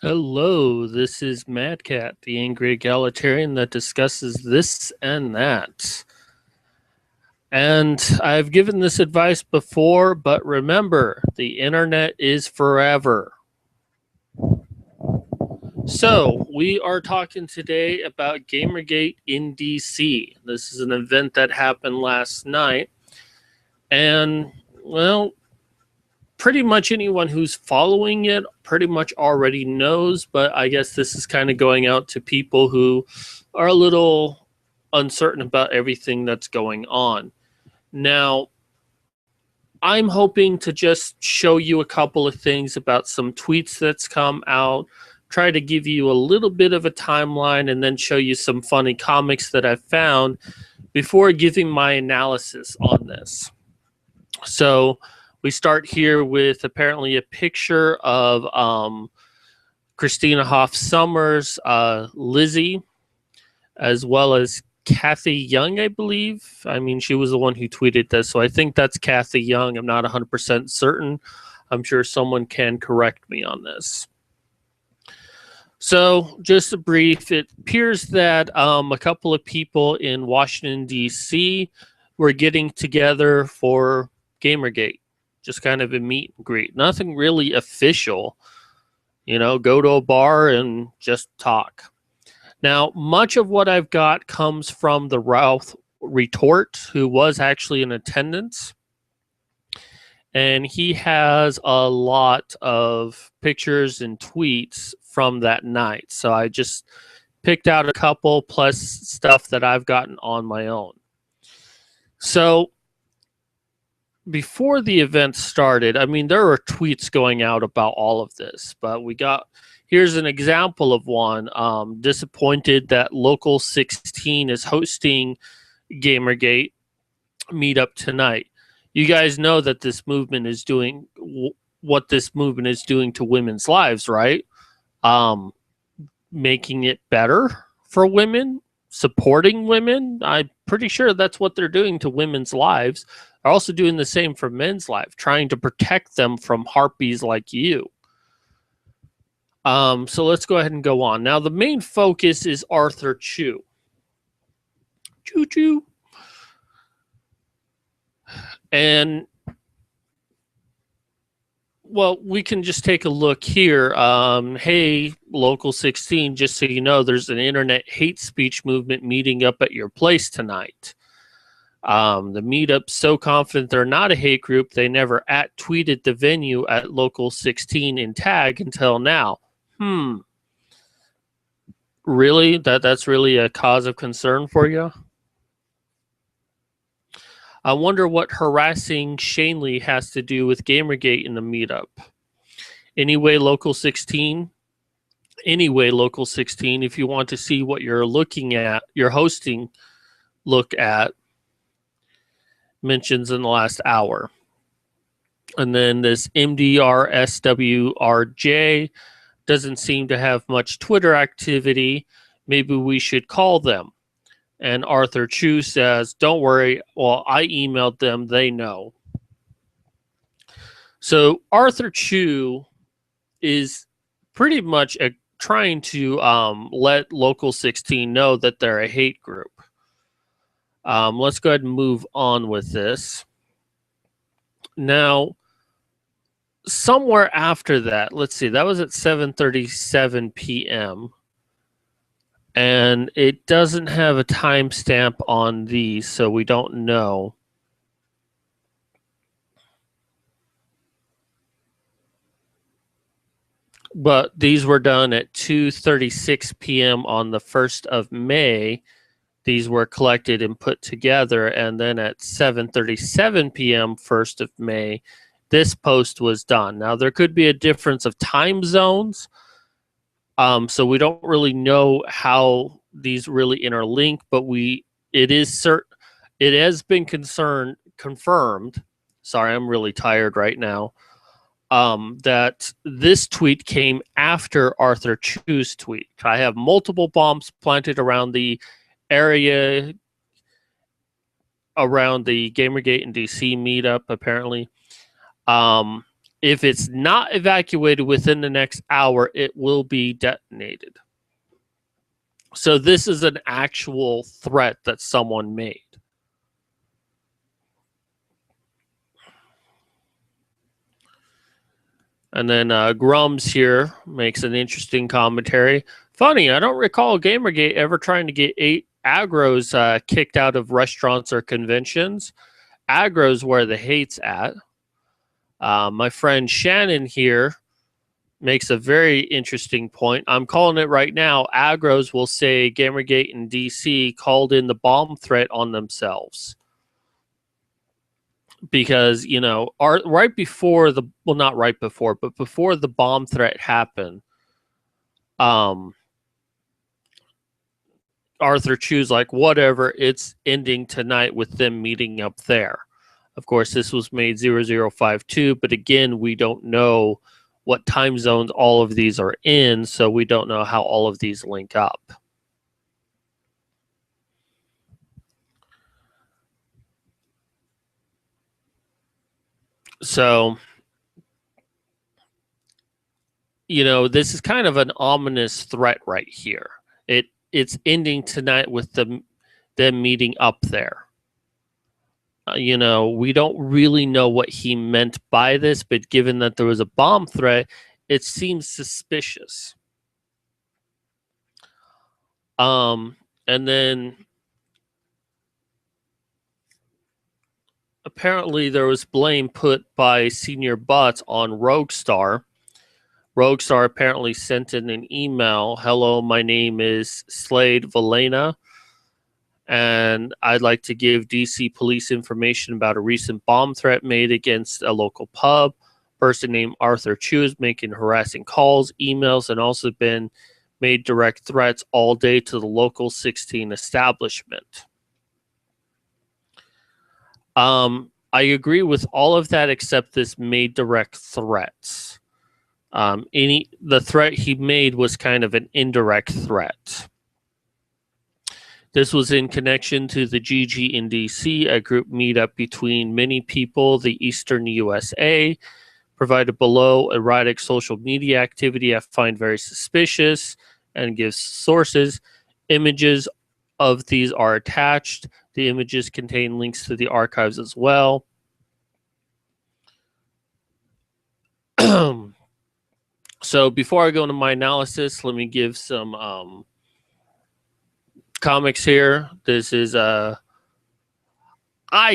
Hello, this is Mad Cat, the angry egalitarian that discusses this and that. And I've given this advice before, but remember, the internet is forever. So, we are talking today about Gamergate in DC. This is an event that happened last night. And, well, pretty much anyone who's following it pretty much already knows, but I guess this is kind of going out to people who are a little uncertain about everything that's going on. Now, I'm hoping to just show you a couple of things about some tweets that's come out, try to give you a little bit of a timeline, and then show you some funny comics that I've found before giving my analysis on this. So, we start here with apparently a picture of Christina Hoff Sommers, Lizzie, as well as Kathy Young, I believe. I mean, she was the one who tweeted this, so I think that's Kathy Young. I'm not 100% certain. I'm sure someone can correct me on this. So, just a brief, it appears that a couple of people in Washington, D.C. were getting together for Gamergate. Just kind of a meet and greet. Nothing really official. You know, go to a bar and just talk. Now, much of what I've got comes from the Ralph Retort, who was actually in attendance. And he has a lot of pictures and tweets from that night. So I just picked out a couple plus stuff that I've gotten on my own. So before the event started, I mean, there were tweets going out about all of this, but here's an example of one. Disappointed that Local 16 is hosting Gamergate meetup tonight. You guys know that this movement is doing what this movement is doing to women's lives, right? Making it better for women, supporting women. I'm pretty sure that's what they're doing to women's lives. They're also doing the same for men's life, trying to protect them from harpies like you. So let's go ahead and go on. Now, the main focus is Arthur Chu. Choo choo. And, well, we can just take a look here. Hey, Local 16, just so you know, there's an internet hate speech movement meeting up at your place tonight. The meetup's so confident they're not a hate group, they never tweeted the venue at Local 16 in tag until now. Really? That's really a cause of concern for you? I wonder what harassing Shanley has to do with Gamergate in the meetup. Anyway, Local 16, if you want to see what you're looking at, your hosting look at, mentions in the last hour. And then this MDRSWRJ doesn't seem to have much Twitter activity. Maybe we should call them. And Arthur Chu says, don't worry. Well, I emailed them. They know. So Arthur Chu is pretty much trying to let Local 16 know that they're a hate group. Let's go ahead and move on with this. Now, somewhere after that, let's see, that was at 7:37 p.m. And it doesn't have a timestamp on these, so we don't know. But these were done at 2:36 p.m. on the 1st of May. These were collected and put together, and then at 7:37 p.m. 1st of May, this post was done. Now, there could be a difference of time zones, so we don't really know how these really interlink, but it has been confirmed. Sorry, I'm really tired right now. That this tweet came after Arthur Chu's tweet. I have multiple bombs planted around the area around the Gamergate and DC meetup, apparently. If it's not evacuated within the next hour, it will be detonated. So this is an actual threat that someone made. And then Grums here makes an interesting commentary. Funny, I don't recall Gamergate ever trying to get 8 agros kicked out of restaurants or conventions. Agros where the hate's at. My friend Shannon here makes a very interesting point. I'm calling it right now. Agros will say Gamergate and DC called in the bomb threat on themselves. Because, you know, right before the, well, not right before, but before the bomb threat happened, Arthur Chu's like, whatever, it's ending tonight with them meeting up there. Of course, this was made 0052, but again, we don't know what time zones all of these are in, so we don't know how all of these link up. So, you know, this is kind of an ominous threat right here. It's ending tonight with them meeting up there. You know, we don't really know what he meant by this, but given that there was a bomb threat, it seems suspicious. And then apparently there was blame put by Senior Butts on Roguestar. Roguestar apparently sent in an email. Hello, my name is Slade Valena, and I'd like to give DC police information about a recent bomb threat made against a local pub. Person named Arthur Chu is making harassing calls, emails, and also been made direct threats all day to the local 16 establishment. I agree with all of that except this made direct threats. The threat he made was kind of an indirect threat. This was in connection to the GG in DC, a group meetup between many people, the Eastern USA. Provided below, erratic social media activity I find very suspicious, and gives sources. Images of these are attached. The images contain links to the archives as well. So before I go into my analysis, let me give some comics here. This is I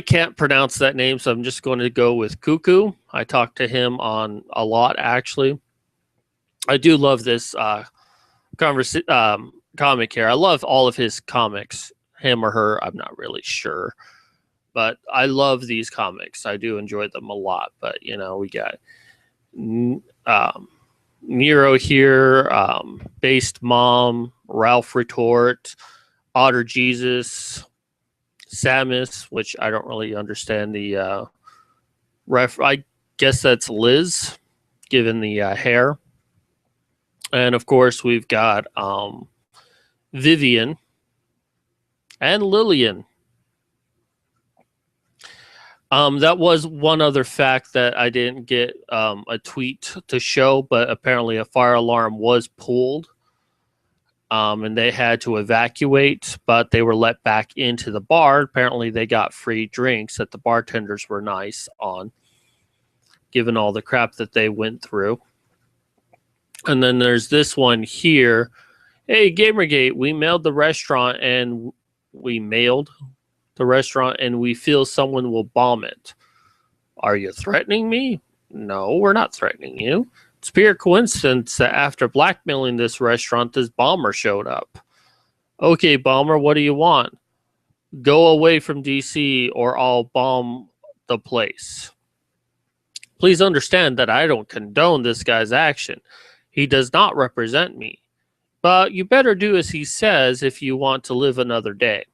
can't pronounce that name, so I'm just going to go with Cuckoo. I talked to him on a lot, actually. I do love this comic here. I love all of his comics, him or her, I'm not really sure. But I love these comics. I do enjoy them a lot. But, you know, we got Nero here, Based Mom, Ralph Retort, Otter Jesus, Samus, which I don't really understand the I guess that's Liz, given the hair. And of course, we've got Vivian and Lillian. That was one other fact that I didn't get a tweet to show, but apparently a fire alarm was pulled. And they had to evacuate, but they were let back into the bar. Apparently, they got free drinks that the bartenders were nice on, given all the crap that they went through. And then there's this one here. Hey, Gamergate, we mailed the restaurant and we feel someone will bomb it. Are you threatening me? No, we're not threatening you. It's pure coincidence that after blackmailing this restaurant, this bomber showed up. Okay, bomber, what do you want? Go away from DC or I'll bomb the place. Please understand that I don't condone this guy's action. He does not represent me. But you better do as he says if you want to live another day.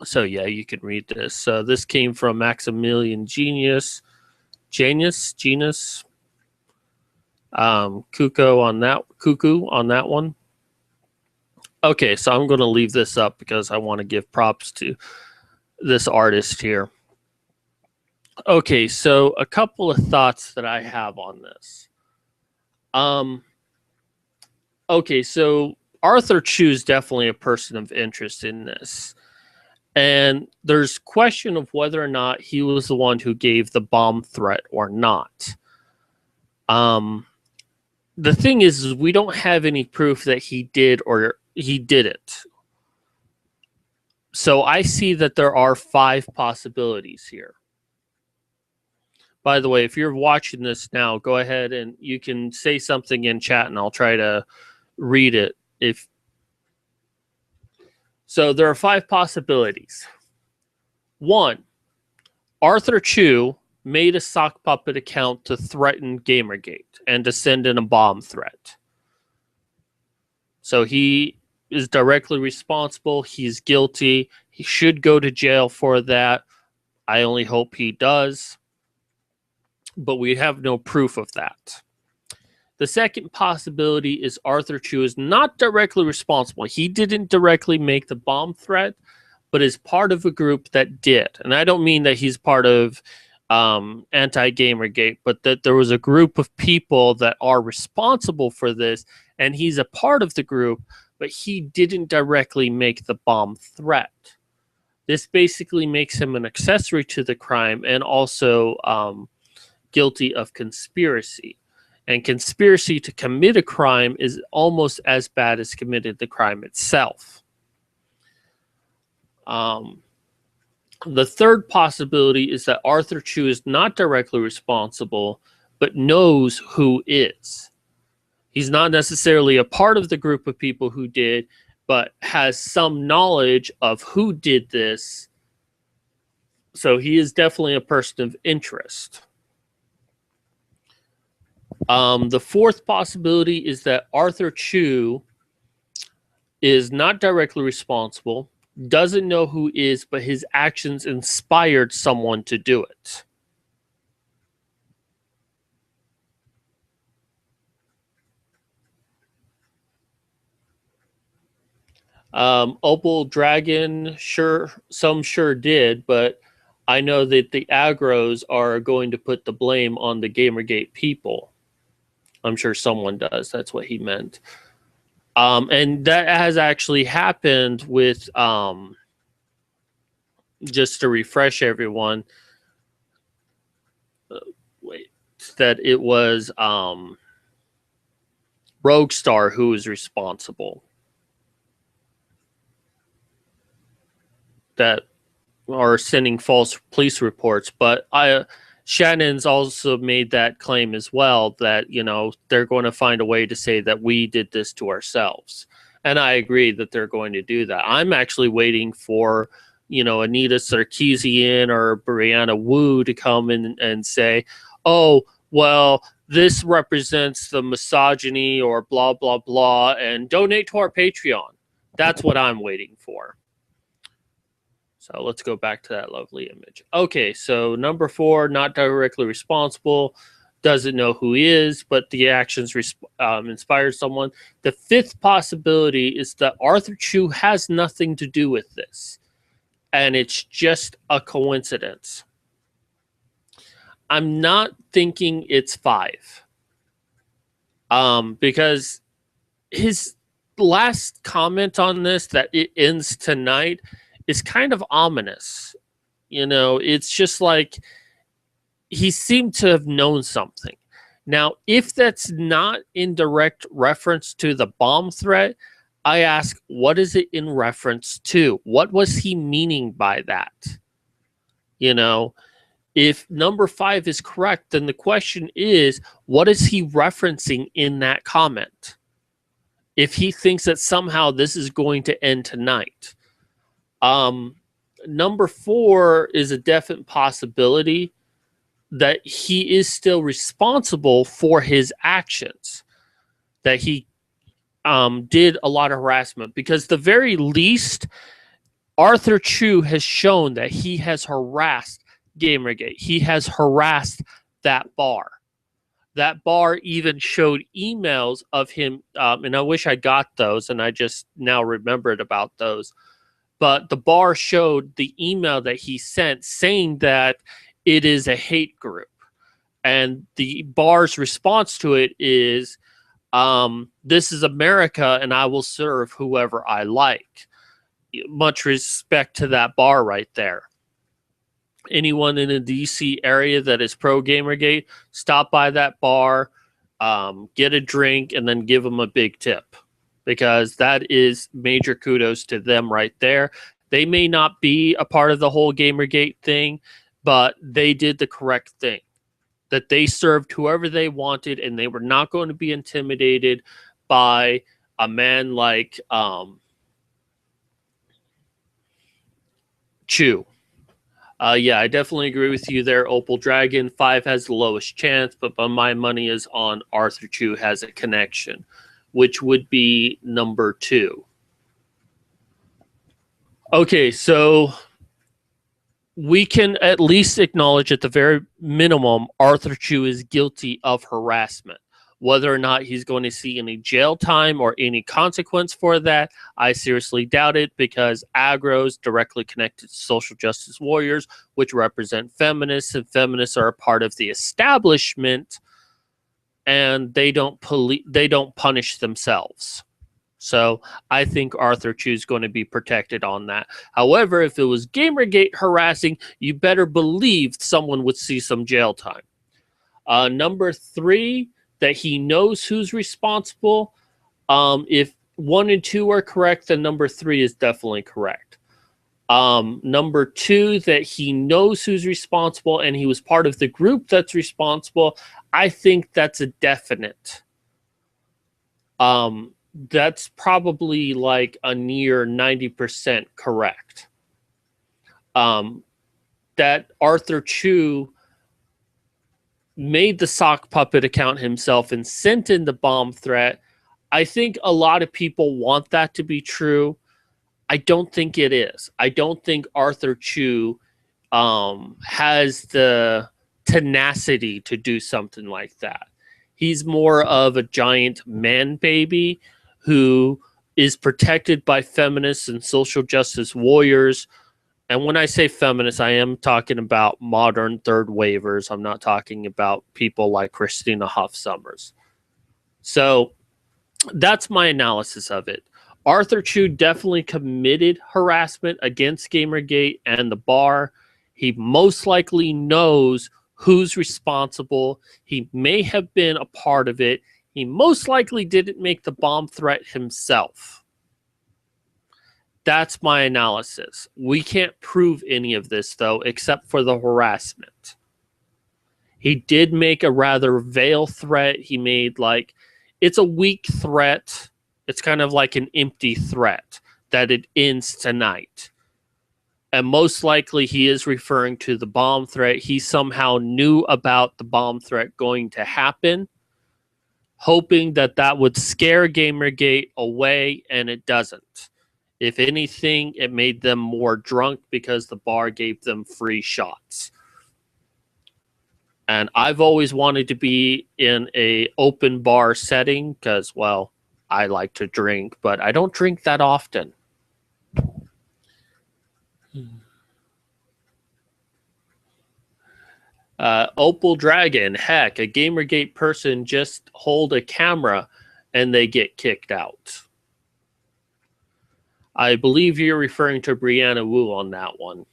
So yeah, you can read this. This came from Maximilian Genius. Cuckoo on that one. Okay, so I'm going to leave this up because I want to give props to this artist here. Okay, so a couple of thoughts that I have on this. Okay, so Arthur Chu is definitely a person of interest in this. And there's question of whether or not he was the one who gave the bomb threat or not. The thing is we don't have any proof that he did or he didn't. So I see that there are 5 possibilities here. By the way, if you're watching this now, go ahead and you can say something in chat and I'll try to read it. So there are 5 possibilities. 1, Arthur Chu made a sock puppet account to threaten Gamergate and to send in a bomb threat. So he is directly responsible. He's guilty. He should go to jail for that. I only hope he does. But we have no proof of that. The second possibility is Arthur Chu is not directly responsible. He didn't directly make the bomb threat, but is part of a group that did. And I don't mean that he's part of anti-Gamergate, but that there was a group of people that are responsible for this, and he's a part of the group, but he didn't directly make the bomb threat. This basically makes him an accessory to the crime and also guilty of conspiracy. And conspiracy to commit a crime is almost as bad as committed the crime itself. The third possibility is that Arthur Chu is not directly responsible, but knows who is. He's not necessarily a part of the group of people who did, but has some knowledge of who did this. So he is definitely a person of interest. The fourth possibility is that Arthur Chu is not directly responsible, doesn't know who is, but his actions inspired someone to do it. Opal Dragon, some sure did, but I know that the aggros are going to put the blame on the Gamergate people. I'm sure someone does. That's what he meant. And that has actually happened with, just to refresh everyone, that it was Roguestar who was responsible. That are sending false police reports, but Shannon's also made that claim as well, that, you know, they're going to find a way to say that we did this to ourselves. And I agree that they're going to do that. I'm actually waiting for, you know, Anita Sarkeesian or Brianna Wu to come in and say, oh, well, this represents the misogyny or blah, blah, blah, and donate to our Patreon. That's what I'm waiting for. So let's go back to that lovely image. Okay, so number 4, not directly responsible, doesn't know who he is, but the actions inspired someone. The 5th possibility is that Arthur Chu has nothing to do with this, and it's just a coincidence. I'm not thinking it's 5, because his last comment on this, that it ends tonight, is kind of ominous. You know, it's just like he seemed to have known something. Now, if that's not in direct reference to the bomb threat, I ask, what is it in reference to? What was he meaning by that? You know, if number 5 is correct, then the question is, what is he referencing in that comment? If he thinks that somehow this is going to end tonight. Number 4 is a definite possibility that he is still responsible for his actions, that he did a lot of harassment, because the very least, Arthur Chu has shown that he has harassed Gamergate. He has harassed that bar. That bar even showed emails of him, and I wish I got those, and I just now remembered about those. But the bar showed the email that he sent saying that it is a hate group. And the bar's response to it is, this is America and I will serve whoever I like. Much respect to that bar right there. Anyone in the DC area that is pro Gamergate, stop by that bar, get a drink, and then give them a big tip, because that is major kudos to them right there. They may not be a part of the whole Gamergate thing, but they did the correct thing. That they served whoever they wanted, and they were not going to be intimidated by a man like Chu. Yeah, I definitely agree with you there, Opal Dragon. 5 has the lowest chance, but my money is on Arthur Chu has a connection, which would be number 2. Okay, so we can at least acknowledge at the very minimum Arthur Chu is guilty of harassment. Whether or not he's going to see any jail time or any consequence for that, I seriously doubt it, because aggro is directly connected to social justice warriors, which represent feminists, and feminists are a part of the establishment, and they don't punish themselves. So I think Arthur Chu is going to be protected on that. However, if it was Gamergate harassing, you better believe someone would see some jail time. Number 3, that he knows who's responsible. If 1 and 2 are correct, then number 3 is definitely correct. Number 2, that he knows who's responsible and he was part of the group that's responsible. I think that's a definite. That's probably like a near 90% correct. That Arthur Chu made the sock puppet account himself and sent in the bomb threat. I think a lot of people want that to be true. I don't think it is. I don't think Arthur Chu has the tenacity to do something like that. He's more of a giant man baby who is protected by feminists and social justice warriors. And when I say feminists, I am talking about modern third wavers. I'm not talking about people like Christina Hoff Sommers. So that's my analysis of it. Arthur Chu definitely committed harassment against Gamergate and the bar. He most likely knows who's responsible. He may have been a part of it. He most likely didn't make the bomb threat himself. That's my analysis. We can't prove any of this, though, except for the harassment. He did make a rather veiled threat. He made it's a weak threat. It's kind of like an empty threat that it ends tonight. And most likely he is referring to the bomb threat. He somehow knew about the bomb threat going to happen, hoping that that would scare Gamergate away, and it doesn't. If anything, it made them more drunk because the bar gave them free shots. And I've always wanted to be in an open bar setting because, well, I like to drink, but I don't drink that often. Opal Dragon, heck, a Gamergate person just hold a camera and they get kicked out. I believe you're referring to Brianna Wu on that one.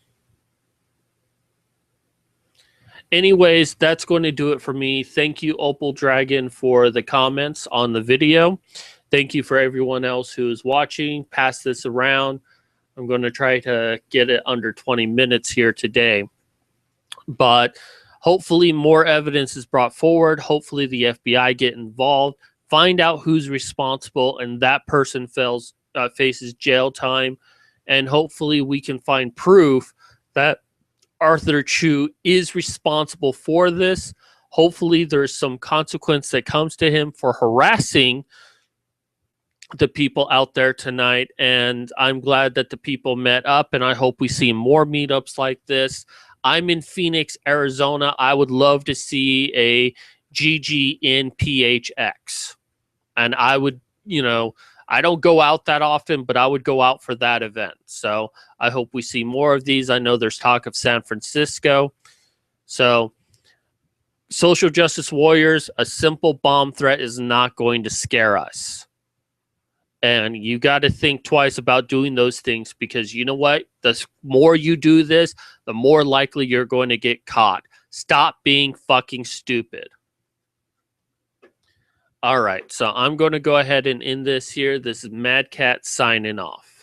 Anyways, that's going to do it for me. Thank you, Opal Dragon, for the comments on the video. Thank you for everyone else who's watching. Pass this around. I'm going to try to get it under 20 minutes here today. But hopefully more evidence is brought forward. Hopefully the FBI get involved, find out who's responsible, and that person faces jail time. And hopefully we can find proof that Arthur Chu is responsible for this. Hopefully there's some consequence that comes to him for harassing the people out there tonight. And I'm glad that the people met up, and I hope we see more meetups like this. I'm in Phoenix, Arizona. I would love to see a GG in PHX. And I would, I don't go out that often, but I would go out for that event. So I hope we see more of these. I know there's talk of San Francisco. So, social justice warriors, a simple bomb threat is not going to scare us. And you got to think twice about doing those things, because you know what? The more you do this, the more likely you're going to get caught. Stop being fucking stupid. All right, so I'm going to go ahead and end this here. This is Mad Cat signing off.